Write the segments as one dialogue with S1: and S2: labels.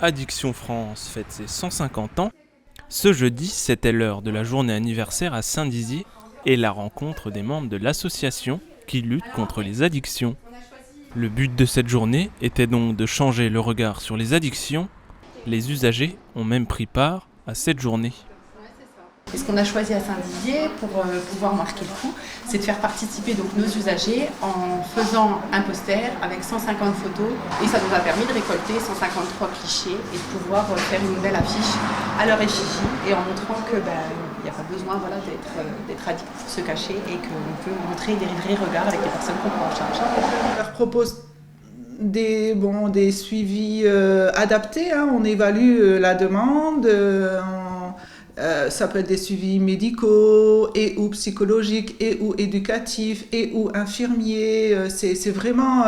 S1: Addiction France fête ses 150 ans. Ce jeudi, c'était l'heure de la journée anniversaire à Saint-Dizier et la rencontre des membres de l'association qui lutte contre les addictions. Le but de cette journée était donc de changer le regard sur les addictions. Les usagers ont même pris part à cette journée.
S2: Et ce qu'on a choisi à Saint-Dizier pour pouvoir marquer le coup, c'est de faire participer donc nos usagers en faisant un poster avec 150 photos. Et ça nous a permis de récolter 153 clichés et de pouvoir faire une belle affiche à leur effigie et en montrant que il n'y a pas besoin d'être addict pour se cacher et qu'on peut montrer des vrais regards avec les personnes qu'on prend en charge.
S3: On leur propose des suivis adaptés. On évalue la demande. Ça peut être des suivis médicaux et ou psychologiques et ou éducatifs et ou infirmiers. C'est vraiment...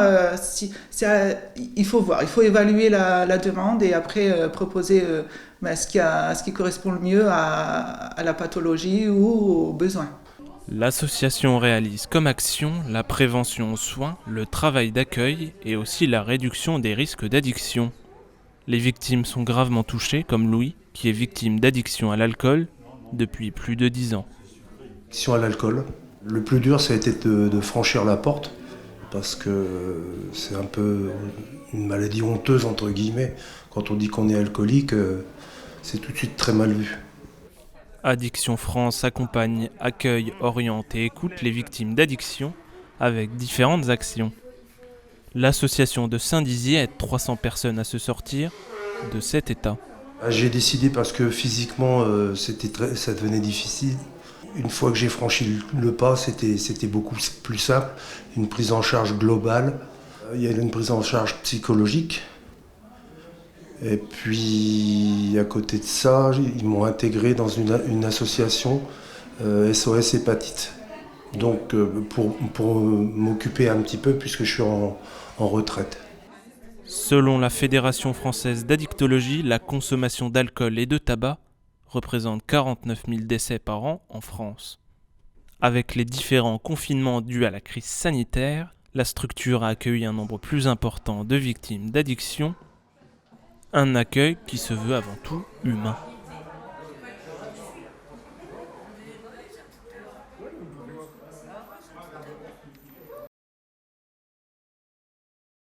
S3: il faut voir, il faut évaluer la demande et après proposer ce qui correspond le mieux à la pathologie ou aux besoins.
S1: L'association réalise comme action la prévention aux soins, le travail d'accueil et aussi la réduction des risques d'addiction. Les victimes sont gravement touchées, comme Louis, qui est victime d'addiction à l'alcool depuis plus de 10 ans.
S4: Addiction à l'alcool. Le plus dur, ça a été de franchir la porte, parce que c'est un peu une maladie honteuse, entre guillemets. Quand on dit qu'on est alcoolique, c'est tout de suite très mal vu.
S1: Addiction France accompagne, accueille, oriente et écoute les victimes d'addiction avec différentes actions. L'association de Saint-Dizier aide 300 personnes à se sortir de cet état.
S4: J'ai décidé parce que physiquement, ça devenait difficile. Une fois que j'ai franchi le pas, c'était beaucoup plus simple. Une prise en charge globale. Il y a une prise en charge psychologique. Et puis, à côté de ça, ils m'ont intégré dans une association SOS Hépatite. Donc, pour m'occuper un petit peu, puisque je suis en retraite.
S1: Selon la Fédération française d'addictologie, la consommation d'alcool et de tabac représente 49 000 décès par an en France. Avec les différents confinements dus à la crise sanitaire, la structure a accueilli un nombre plus important de victimes d'addiction, un accueil qui se veut avant tout humain.